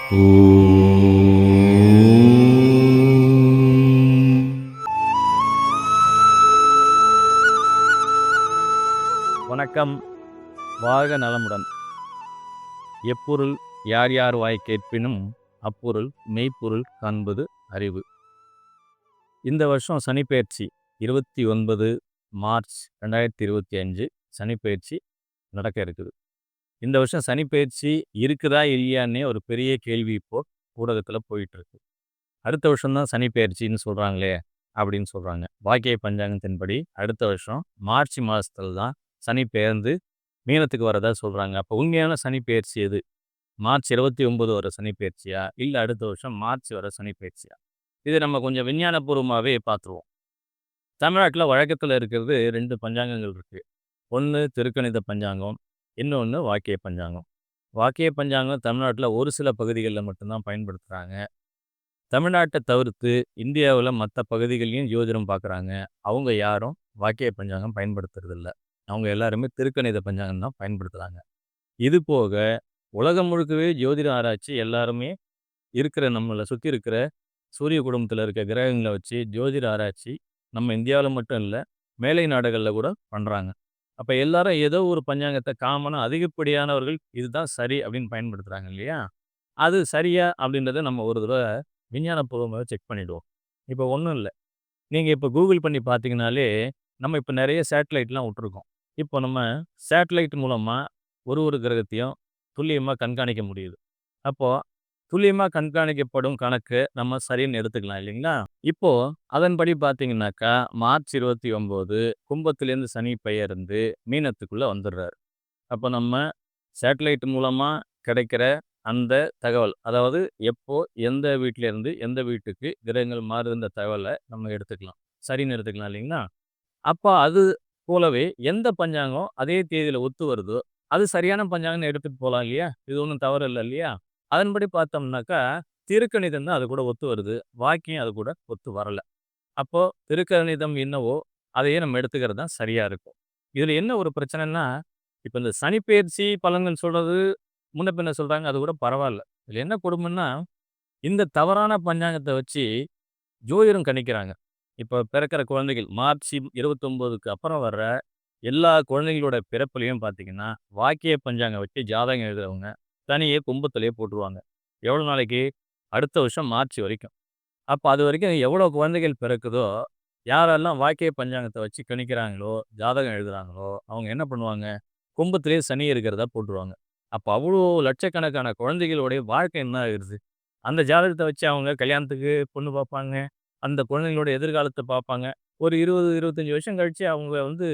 வணக்கம். வாழ்க நலமுடன். எப்பொருள் யார் யார் வாய் கேட்பினும் அப்பொருள் மெய்ப்பொருள் காண்பது அறிவு. இந்த வருஷம் சனிப்பெயர்ச்சி 29 மார்ச் 2025 சனிப்பெயர்ச்சி நடக்க இருக்குது. இந்த வருஷம் சனிப்பெயர்ச்சி இருக்குதா இல்லையான்னே ஒரு பெரிய கேள்வி இப்போ ஊடகத்தில் போயிட்டு இருக்கு. அடுத்த வருஷம்தான் சனிப்பெயர்ச்சின்னு சொல்கிறாங்களே அப்படின்னு சொல்கிறாங்க. வாக்கிய பஞ்சாங்கத்தின்படி அடுத்த வருஷம் மார்ச் மாதத்துல தான் சனி பெயர்ந்து மீனத்துக்கு வரதா சொல்கிறாங்க. அப்போ உண்மையான சனி பெயர்ச்சி எது? மார்ச் 29 வர சனி பெயர்ச்சியா, இல்லை அடுத்த வருஷம் மார்ச் வர சனி பெயர்ச்சியா? இது நம்ம கொஞ்சம் விஞ்ஞானபூர்வமாகவே பார்த்துருவோம். தமிழ்நாட்டில் வழக்கத்தில் இருக்கிறது 2 பஞ்சாங்கங்கள் இருக்குது. ஒன்று திருக்கணித பஞ்சாங்கம், இன்னொன்று வாக்கிய பஞ்சாங்கம். வாக்கிய பஞ்சாங்கம் தமிழ்நாட்டில் ஒரு சில பகுதிகளில் மட்டும்தான் பயன்படுத்துகிறாங்க. தமிழ்நாட்டை தவிர்த்து இந்தியாவில் மற்ற பகுதிகளையும் ஜோதிடம் பார்க்குறாங்க. அவங்க யாரும் வாக்கிய பஞ்சாங்கம் பயன்படுத்துறதில்ல. அவங்க எல்லாருமே திருக்கணித பஞ்சாங்கம் தான் பயன்படுத்துகிறாங்க. இது போக உலகம் முழுக்கவே ஜோதிட ஆராய்ச்சி எல்லாருமே இருக்கிற நம்மளை சுற்றி இருக்கிற சூரிய குடும்பத்தில் இருக்க கிரகங்களை வச்சு ஜோதிட ஆராய்ச்சி நம்ம இந்தியாவில் மட்டும் இல்லை, மேலை நாடுகளில் கூட பண்ணுறாங்க. அப்போ எல்லாரும் ஏதோ ஒரு பஞ்சாங்கத்தை காமனாக அதிகப்படியானவர்கள் இதுதான் சரி அப்படின்னு பயன்படுத்துகிறாங்க இல்லையா? அது சரியா அப்படின்றத நம்ம ஒரு தடவை விஞ்ஞானபூர்வமாக செக் பண்ணிவிடுவோம். இப்போ ஒன்றும் இல்லை, நீங்கள் இப்போ கூகுள் பண்ணி பார்த்தீங்கனாலே நம்ம இப்போ நிறைய சேட்டலைட்லாம் விட்டுருக்கோம். இப்போ நம்ம சேட்டலைட் மூலமாக ஒரு கிரகத்தையும் துல்லியமாக கண்காணிக்க முடியுது. அப்போது துல்லியமாக கண்காணிக்கப்படும் கணக்கு நம்ம சரின்னு எடுத்துக்கலாம் இல்லைங்களா? இப்போது அதன்படி பார்த்தீங்கன்னாக்கா மார்ச் 29 கும்பத்துலேருந்து சனி பெயர்ந்து மீனத்துக்குள்ளே வந்துடுறாரு. அப்போ நம்ம சேட்டலைட் மூலமாக கிடைக்கிற அந்த தகவல், அதாவது எப்போ எந்த வீட்டிலேருந்து எந்த வீட்டுக்கு கிரகங்கள் மாறுதுன்ற தகவலை நம்ம எடுத்துக்கலாம், சரின்னு எடுத்துக்கலாம் இல்லைங்களா? அப்போ அது போலவே எந்த பஞ்சாங்கம் அதே தேதியில் ஒத்து வருதோ அது சரியான பஞ்சாங்கம்னு எடுத்துகிட்டு போகலாம் இல்லையா? இது ஒன்றும் தவறு இல்லை இல்லையா? அதன்படி பார்த்தோம்னாக்கா திருக்கணிதம் தான் அது கூட ஒத்து வருது, வாக்கியம் அது கூட ஒத்து வரலை. அப்போது திருக்கணிதம் என்னவோ அதையே நம்ம எடுத்துக்கிறது தான் சரியாக இருக்கும். இதில் என்ன ஒரு பிரச்சனைன்னா, இப்போ இந்த சனிப்பெயர்ச்சி பலன்கள் சொல்கிறது முன்ன பின்ன சொல்கிறாங்க, அது கூட பரவாயில்ல. இதில் என்ன கொடுமைன்னா, இந்த தவறான பஞ்சாங்கத்தை வச்சு ஜோதிடம் கணிக்கிறாங்க. இப்போ பிறக்கிற குழந்தைகள் மார்ச் 29க்கு அப்புறம் வர்ற எல்லா குழந்தைகளோட பிறப்புலையும் பார்த்தீங்கன்னா வாக்கிய பஞ்சாங்கம் வச்சு ஜாதகம் எழுதுறவங்க தனியே கும்பத்திலேயே போட்டுருவாங்க. எவ்வளோ நாளைக்கு? அடுத்த வருஷம் மார்ச் வரைக்கும். அப்போ அது வரைக்கும் எவ்வளோ குழந்தைகள் பிறக்குதோ, யாரெல்லாம் வாக்கிய பஞ்சாங்கத்தை வச்சு கணிக்கிறாங்களோ, ஜாதகம் எழுதுகிறாங்களோ, அவங்க என்ன பண்ணுவாங்க? கும்பத்திலேயே சனி இருக்கிறதா போட்டுருவாங்க. அப்போ அவ்வளோ லட்சக்கணக்கான குழந்தைகளுடைய வாழ்க்கை என்ன ஆகுது? அந்த ஜாதகத்தை வச்சு அவங்க கல்யாணத்துக்கு பொண்ணு பார்ப்பாங்க, அந்த குழந்தைங்களோட எதிர்காலத்தை பார்ப்பாங்க. ஒரு 20, 25 வருஷம் கழிச்சு அவங்க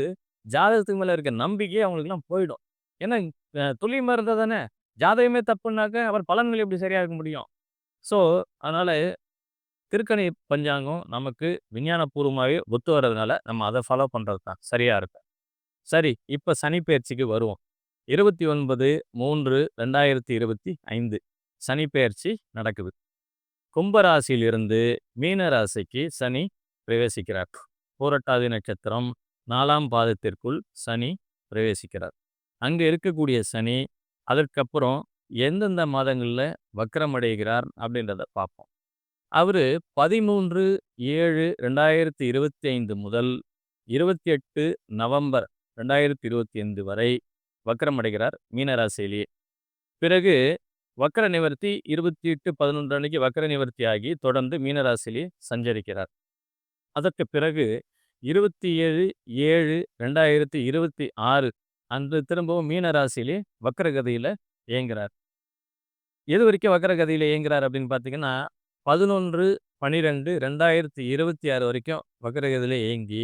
ஜாதகத்துக்கு மேலே இருக்க நம்பிக்கையே அவங்களுக்குலாம் போயிடும். ஏன்னா துல்லியமாக இருந்தால் தானே, ஜாதகமே தப்புனாக்க அப்புறம் பலன்கள் எப்படி சரியாக இருக்க முடியும்? ஸோ அதனால் திருக்கணி பஞ்சாங்கம் நமக்கு விஞ்ஞானபூர்வமாகவே ஒத்து வர்றதுனால நம்ம அதை ஃபாலோ பண்ணுறது தான் சரியாக இருக்கும். சரி, இப்போ சனிப்பெயர்ச்சிக்கு வருவோம். 29/3/2025 சனிப்பெயர்ச்சி நடக்குது. கும்பராசியிலிருந்து மீன ராசிக்கு சனி பிரவேசிக்கிறார். பூரட்டாதி நட்சத்திரம் 4ஆம் பாதத்திற்குள் சனி பிரவேசிக்கிறார். அங்கே இருக்கக்கூடிய சனி அதற்கப்புறம் எந்தெந்த மாதங்களில் வக்ரமடைகிறார் அப்படின்றத பார்ப்போம். அவர் 13/7/2025 முதல் 28 நவம்பர் 2025 வரை வக்ரமடைகிறார் மீனராசியிலேயே. பிறகு வக்ர நிவர்த்தி 28/11 அன்னைக்கு வக்ர நிவர்த்தி ஆகி தொடர்ந்து மீனராசியிலே சஞ்சரிக்கிறார். அதற்கு பிறகு 27/7/2026 அன்று திரும்பவும் மீனராசியிலே வக்ரகதியில் இயங்குகிறார். எது வரைக்கும் வக்ரகதியில் இயங்குகிறார் அப்படின்னு பார்த்தீங்கன்னா 11/12/2026 வரைக்கும் வக்ரகதியில் இயங்கி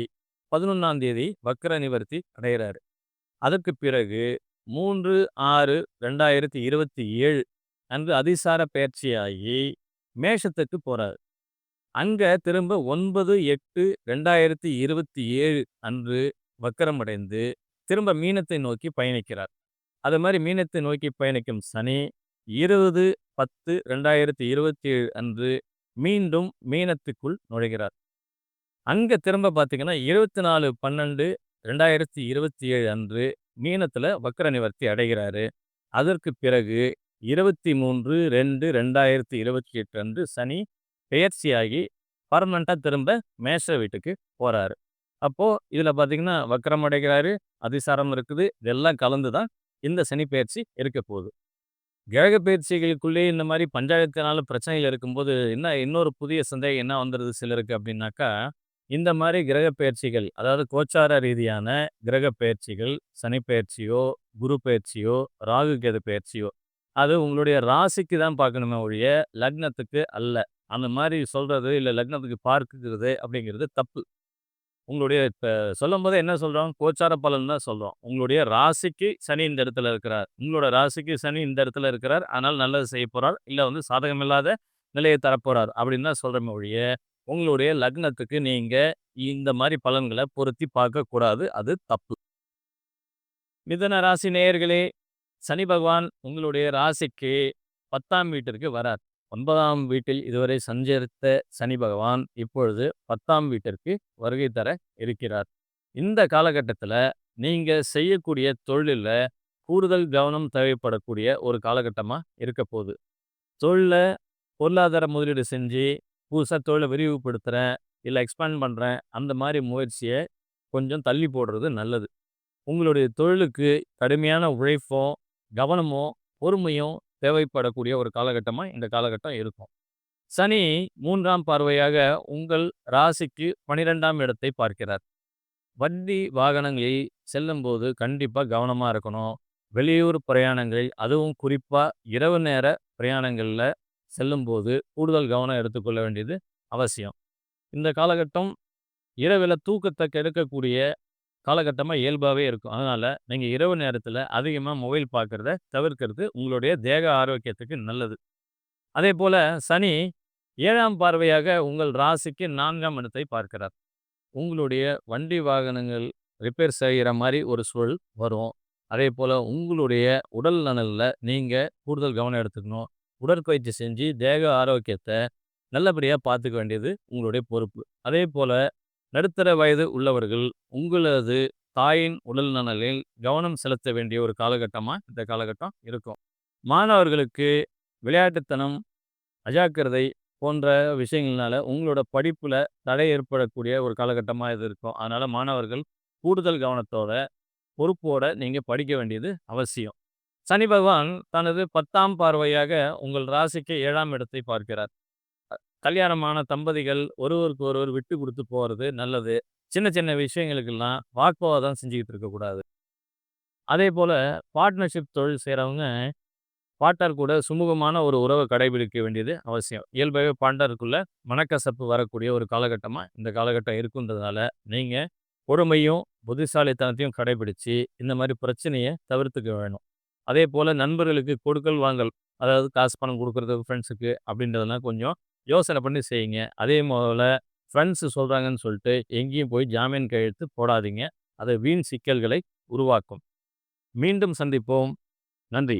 11ஆம் தேதி வக்ர நிவர்த்தி அடைகிறார். அதற்கு பிறகு 3/6/2027 அன்று அதிசார பயிற்சியாகி மேஷத்துக்கு போறார். அங்க திரும்ப 9/8/2027 அன்று வக்கரமடைந்து திரும்ப மீனத்தை நோக்கி பயணிக்கிறார். அது மாதிரி மீனத்தை நோக்கி பயணிக்கும் சனி 20/10/2027 அன்று மீண்டும் மீனத்துக்குள் நுழைகிறார். அங்க திரும்ப பார்த்தீங்கன்னா 24/12/2027 அன்று மீனத்துல வக்ர நிவர்த்தி அடைகிறாரு. அதற்கு பிறகு 23/2/2028 அன்று சனி பெயர்ச்சியாகி பர்மனெண்ட்டா திரும்ப மேஷ வீட்டுக்கு போறாரு. அப்போ இதில பார்த்தீங்கன்னா, வக்ரம் அடைகிறாரு, அதிசாரம் இருக்குது. இதெல்லாம் கலந்து தான் இந்த சனி பெயர்ச்சி இருக்க போகுது. கிரக பயிற்சிகளுக்குள்ளேயே இந்த மாரி பஞ்சாயத்துனால பிரச்சனைகள் இருக்கும்போது, இன்னொரு புதிய சந்தேகம் என்ன வந்துருது சிலருக்கு அப்டின்னாக்கா, இந்த மாரி கிரக பெயர்ச்சிகள், அதாவது கோச்சார ரீதியான கிரக பெயர்ச்சிகள், சனி பெயர்ச்சியோ, குரு பெயர்ச்சியோ, ராகு கேது பெயர்ச்சியோ, அது உங்களுடைய ராசிக்கு தான் பார்க்கணுமே ஒழிய, லக்னத்துக்கு அல்ல. அந்த மாரி சொல்றது, இல்ல லக்னத்துக்கு பார்க்குறது அப்படிங்கிறது தப்பு. உங்களுடைய இப்ப சொல்லும்போது என்ன சொல்றோம்? கோச்சார பலன் தான் சொல்றோம். உங்களுடைய ராசிக்கு சனி இந்த இடத்துல இருக்கிறார். உங்களோட ராசிக்கு சனி இந்த இடத்துல இருக்கிறார். அதனால நல்லது செய்யப் போறார். இல்ல சாதகமில்லாத நிலையை தரப்போறார். அப்படின்னு தான் சொல்றோமே ஒழிய, உங்களுடைய லக்னத்துக்கு நீங்க இந்த மாரி பலன்கள பொருத்தி பார்க்கக்கூடாது. அது தப்பு. மிதுன ராசி நேயர்களே, சனி பகவான் உங்களுடைய ராசிக்கு 10ஆம் வீட்டிற்கு வரார். 9ஆம் வீட்டில் இதுவரை சஞ்சரித்த சனி பகவான் இப்பொழுது 10ஆம் வீட்டிற்கு வருகை தர இருக்கிறார். இந்த காலகட்டத்தில நீங்க செய்யக்கூடிய தொழில்ல கூடுதல் கவனம் தேவைப்படக்கூடிய ஒரு காலகட்டமா இருக்கப் போகுது. தொழில்ல பொருளாதார முதலீடு செஞ்சு, புதுசா தொழில விரிவுபடுத்துறேன், இல்ல எக்ஸ்பேண்ட் பண்றேன், அந்த மாரி முயற்சிய கொஞ்சம் தள்ளி போடுறது நல்லது. உங்களுடைய தொழிலுக்கு கடுமையான உழைப்பும், கவனமும், பொறுமையும் தேவைப்படக்கூடிய ஒரு காலகட்டமா இந்த காலகட்டம் இருக்கும். சனி 3ஆம் பார்வையாக உங்கள் ராசிக்கு 12ஆம் இடத்தை பார்க்கிறார். வண்டி வாகனங்களில் செல்லும்போது கண்டிப்பா கவனமா இருக்கணும். வெளியூர் பிரயாணங்கள், அதுவும் குறிப்பா இரவு நேர பிரயாணங்கள்ல செல்லும்போது கூடுதல் கவனம் எடுத்துக்கொள்ள வேண்டியது அவசியம். இந்த காலகட்டம் இரவில தூக்கத்த கெடுக்கக்கூடிய காலகட்டமா இயல்பாவே இருக்கும். அதனால நீங்க இரவு நேரத்தில அதிகமா மொபைல் பார்க்கிறத தவிர்க்கிறது உங்களுடைய தேக ஆரோக்கியத்துக்கு நல்லது. அதேபோல சனி 7ஆம் பார்வையாக உங்கள் ராசிக்கு 4ஆம் இடத்தை பார்க்கிறார். உங்களுடைய வண்டி வாகனங்கள் ரிப்பேர் செய்ற மாரி ஒரு சூழல் வரும். அதேபோல உங்களுடைய உடல் நலன்ல நீங்க கூடுதல் கவனம் எடுத்துக்கணும். உடற்பயிற்சி செஞ்சு தேக ஆரோக்கியத்த நல்லபடியா பார்த்துக்க வேண்டியது உங்களுடைய பொறுப்பு. அதேபோல நடுத்தர வயது உள்ளவர்கள் உங்களது தாயின் உடல் நலனில் கவனம் செலுத்த வேண்டிய ஒரு காலகட்டமா இந்த காலகட்டம் இருக்கும். மாணவர்களுக்கு விளையாட்டுத்தனம், அஜாக்கிரதை போன்ற விஷயங்கள்னால உங்களோட படிப்புல தடை ஏற்படக்கூடிய ஒரு காலகட்டமா இது இருக்கும். அதனால மாணவர்கள் கூடுதல் கவனத்தோட, பொறுப்போட நீங்க படிக்க வேண்டியது அவசியம். சனி பகவான் தனது 10ஆம் பார்வையாக உங்கள் ராசிக்கு 7ஆம் இடத்தை பார்க்கிறார். கல்யாணமான தம்பதிகள் ஒருவருக்கு ஒருவர் விட்டு குடுத்து போறது நல்லது. சின்ன சின்ன விஷயங்களுக்கெல்லாம் வாக்குவாதம் செஞ்சுக்கிட்டு இருக்கக்கூடாது. அதேபோல பார்ட்னர்ஷிப் தொழில் செய்றவங்க பார்ட்னர் கூட சுமூகமான ஒரு உறவ கடைபிடிக்க வேண்டியது அவசியம். இயல்பாவே பார்ட்னருக்குள்ள மனக்கசப்பு வரக்கூடிய ஒரு காலகட்டமா இந்த காலகட்டம் இருக்குன்றதுனால, நீங்க பொறுமையும், புத்திசாலித்தனத்தையும் கடைபிடிச்சு, இந்த மாரி பிரச்சனைய தவிர்த்துக்க வேணும். அதேபோல நண்பர்களுக்கு கொடுக்கல் வாங்கல், அதாவது காசு பணம் குடுக்குறது ஃப்ரெண்ட்ஸுக்கு அப்படின்றதெல்லாம் கொஞ்சம் யோசனை பண்ணி செய்யுங்க. அதே போல ஃப்ரெண்ட்ஸ் சொல்றாங்கன்னு சொல்லிட்டு எங்கேயும் போய் ஜாமீன் கையெழுத்து போடாதீங்க. அது வீண் சிக்கல்களை உருவாக்கும். மீண்டும் சந்திப்போம். நன்றி.